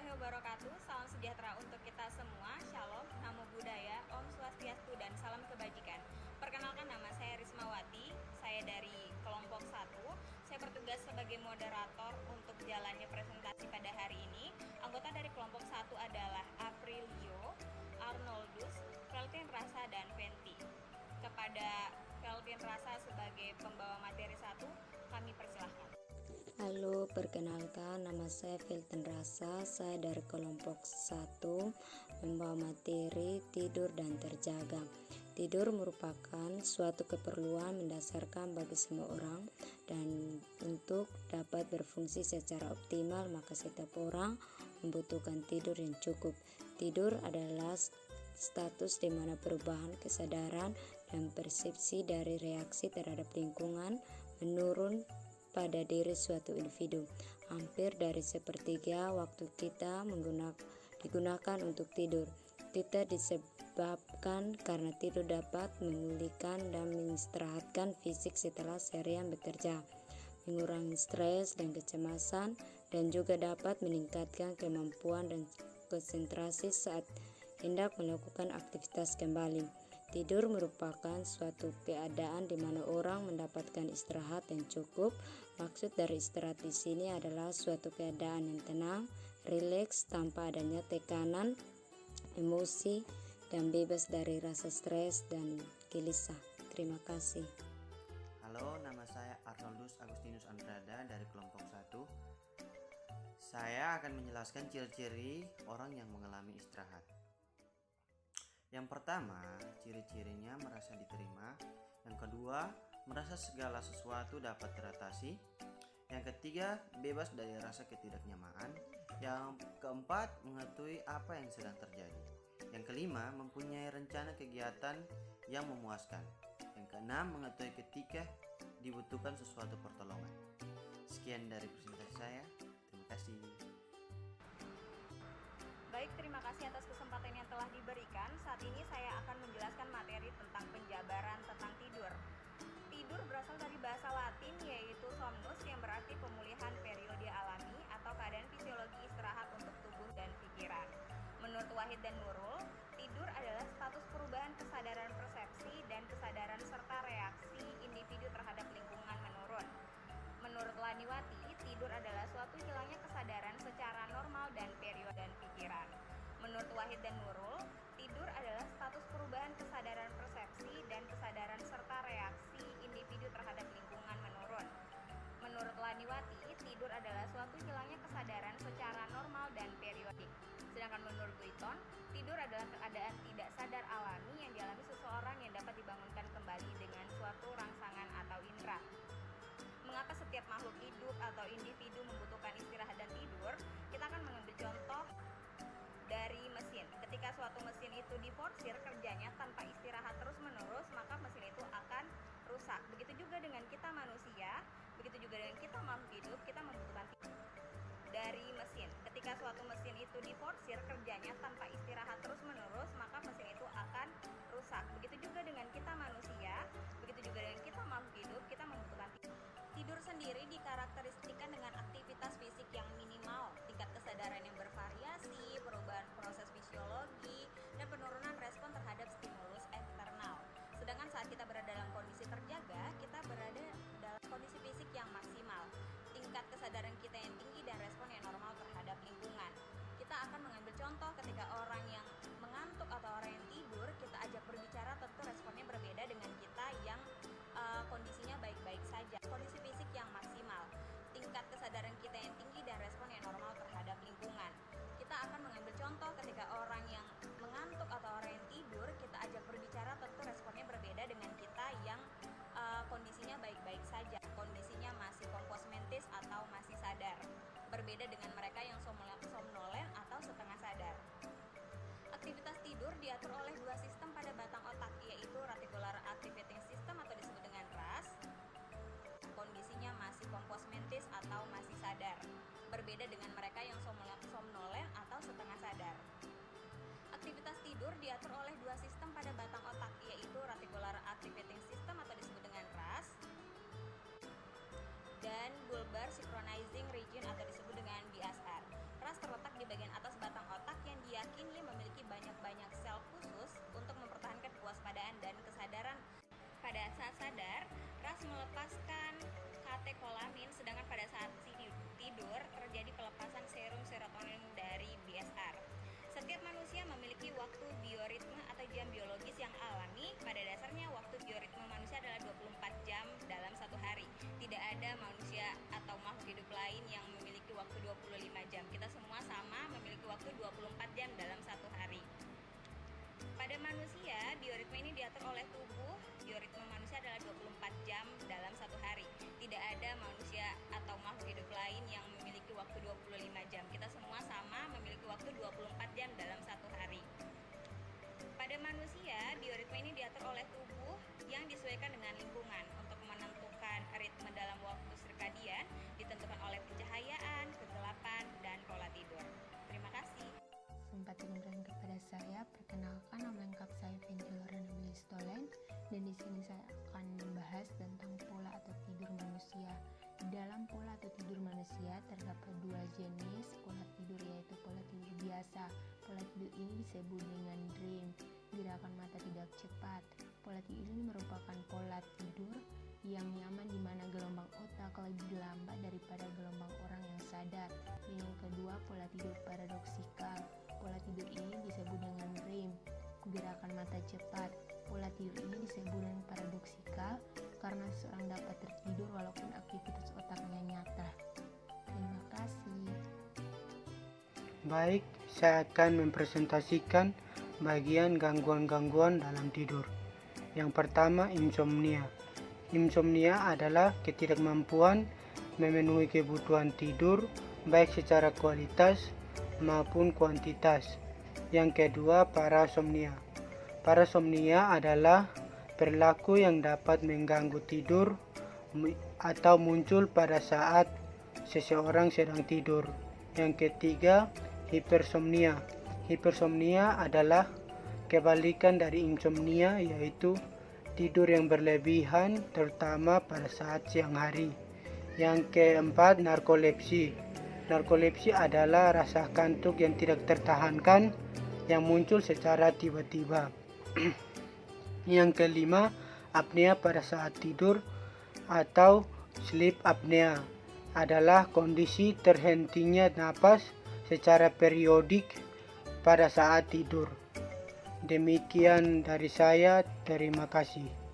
warahmatullahi wabarakatuh. Salam sejahtera untuk kita semua. Shalom, Namo Buddhaya, Om Swastiastu, dan salam kebajikan. Perkenalkan, nama saya Rismawati. Saya dari kelompok 1. Saya bertugas sebagai moderator untuk jalannya presentasi pada hari ini. Anggota dari kelompok 1 adalah Aprilio, Arnoldus, Valtin Rasa, dan Venti. Kepada Valtin Rasa sebagai pembawa materi 1, kami persilahkan. Halo, perkenalkan, nama saya Valtin Rasa. Saya dari kelompok 1 membawa materi tidur dan terjaga. Tidur merupakan suatu keperluan mendasarkan bagi semua orang, dan untuk dapat berfungsi secara optimal maka setiap orang membutuhkan tidur yang cukup. Tidur adalah status di mana perubahan kesadaran dan persepsi dari reaksi terhadap lingkungan menurun pada diri suatu individu. Hampir dari sepertiga waktu kita digunakan untuk tidur. Kita disebabkan karena tidur dapat memulihkan dan mengistirahatkan fisik setelah seharian bekerja, mengurangi stres dan kecemasan, dan juga dapat meningkatkan kemampuan dan konsentrasi saat hendak melakukan aktivitas kembali. Tidur merupakan suatu keadaan di mana orang mendapatkan istirahat yang cukup. Maksud dari istirahat di sini adalah suatu keadaan yang tenang, rileks, tanpa adanya tekanan emosi, dan bebas dari rasa stres dan gelisah. Terima kasih. Halo, nama saya Arnoldus Agustinus Andrada dari kelompok 1. Saya akan menjelaskan ciri-ciri orang yang mengalami istirahat. Yang pertama, ciri-cirinya merasa diterima. Yang kedua, merasa segala sesuatu dapat teratasi. Yang ketiga, bebas dari rasa ketidaknyamanan. Yang keempat, mengetahui apa yang sedang terjadi. Yang kelima, mempunyai rencana kegiatan yang memuaskan. Yang keenam, mengetahui ketika dibutuhkan sesuatu pertolongan. Sekian dari presentasi saya. Terima kasih. Baik, terima kasih atas kesempatan yang telah diberikan. Saat ini saya akan menjelaskan materi tentang penjabaran tentang tidur. Tidur berasal dari bahasa Latin yaitu somnus, yang berarti pemulihan periode alami atau keadaan fisiologi istirahat untuk tubuh dan pikiran. Menurut Wahid dan Nurul, tidur adalah status perubahan kesadaran persepsi dan kesadaran serta reaksi individu terhadap lingkungan menurun. Menurut Laniwati, tidur adalah suatu hilangnya kesadaran secara normal dan periode dan pikiran. Menurut Wahid dan Nurul, tidur adalah status perubahan kesadaran persepsi dan kesadaran serta reaksi individu terhadap lingkungan menurun. Menurut Laniwati, tidur adalah suatu hilangnya kesadaran secara normal dan periodik. Sedangkan menurut Guiton, tidur adalah keadaan tidak sadar alami yang dialami seseorang yang dapat dibangunkan kembali dengan suatu rangsangan atau indera. Mengapa setiap makhluk hidup atau individu membutuhkan istirahat dan tidur? Kita akan mengambil contoh dari mesin. Ketika suatu mesin itu diforsir kerjanya tanpa istirahat terus-menerus, maka mesin itu akan rusak. Begitu juga dengan kita manusia, begitu juga dengan kita makhluk hidup, kita membutuhkan tidur dari mesin. Ketika suatu mesin itu diforsir kerjanya tanpa istirahat terus-menerus, maka mesin itu akan rusak. Begitu juga dengan kita manusia, begitu juga dengan kita makhluk hidup, kita membutuhkan tidur. Tidur sendiri dikarakteristikkan dengan aktivitas fisik yang minimal, tingkat kesadaran yang bervariasi, perubahan proses fisiologi, dan penurunan respon terhadap stimulus eksternal. Sedangkan saat kita berada dalam kondisi terjaga, kita berada dalam kondisi fisik yang maksimal, tingkat kesadaran kita yang tinggi, dan respon yang normal terhadap lingkungan. Kita akan mengambil contoh ketika orang yang mengantuk atau orang yang tidur, kita ajak berbicara, tentu responnya berbeda dengan kita yang kondisinya baik-baik saja. Kondisi fisik yang maksimal, tingkat kesadaran kita yang tinggi, dan respon yang normal terhadap lingkungan. Kita akan mengambil contoh ketika orang yang mengantuk atau orang yang tidur, kita ajak berbicara, tentu responnya berbeda dengan kita yang kondisinya baik-baik saja, kondisinya masih kompos mentis atau masih sadar, berbeda dengan mereka yang somnolen atau setengah sadar. Aktivitas tidur diatur oleh dua sistem pada batang otak, yaitu reticular activating system atau disebut dengan RAS. Kondisinya masih kompos mentis atau masih sadar, berbeda dengan mereka yang somnolen atau setengah sadar. Aktivitas tidur diatur oleh dua sistem pada batang otak, yaitu reticular activating system atau disebut dengan RAS dan bulbar synchronizing region atau disebut dengan BSR. RAS terletak di bagian atas waktu 24 jam dalam satu hari. Pada manusia, bioritme ini diatur oleh tubuh. Bioritme manusia adalah 24 jam dalam satu hari. Tidak ada manusia atau makhluk hidup lain yang memiliki waktu 25 jam. Kita semua sama memiliki waktu 24 jam dalam satu hari. Pada manusia, bioritme ini diatur oleh tubuh yang disesuaikan dengan lingkungan. Untuk menentukan ritme dalam waktu sirkadian ditentukan oleh pencahayaan, kegelapan, dan pola tidur. Terima kasih. Sempat dengarkan kepada saya, perkenalkan nama lengkap saya Ventilor Renabilis Stolen, dan di sini saya akan membahas tentang pola atau tidur manusia. Di dalam pola atau tidur manusia terdapat dua jenis pola tidur, yaitu pola tidur biasa. Pola tidur ini disebut dengan dream, gerakan mata tidak cepat. Pola tidur ini merupakan pola tidur yang nyaman di mana gelombang otak lebih lambat daripada gelombang orang yang sadar. Dan yang kedua, pola tidur paradoksikal. Pola tidur ini disebut dengan REM, gerakan mata cepat. Pola tidur ini disebut dengan paradoksikal karena seseorang dapat tertidur walaupun aktivitas otaknya nyata. Terima kasih. Baik, saya akan mempresentasikan bagian gangguan-gangguan dalam tidur. Yang pertama, insomnia. Insomnia adalah ketidakmampuan memenuhi kebutuhan tidur baik secara kualitas maupun kuantitas. Yang kedua, parasomnia. Parasomnia adalah perilaku yang dapat mengganggu tidur atau muncul pada saat seseorang sedang tidur. Yang ketiga, hipersomnia. Hipersomnia adalah kebalikan dari insomnia, yaitu tidur yang berlebihan terutama pada saat siang hari. Yang keempat, narkolepsi. Narkolepsi adalah rasa kantuk yang tidak tertahankan yang muncul secara tiba-tiba. Yang kelima, apnea pada saat tidur atau sleep apnea adalah kondisi terhentinya napas secara periodik pada saat tidur. Demikian dari saya, terima kasih.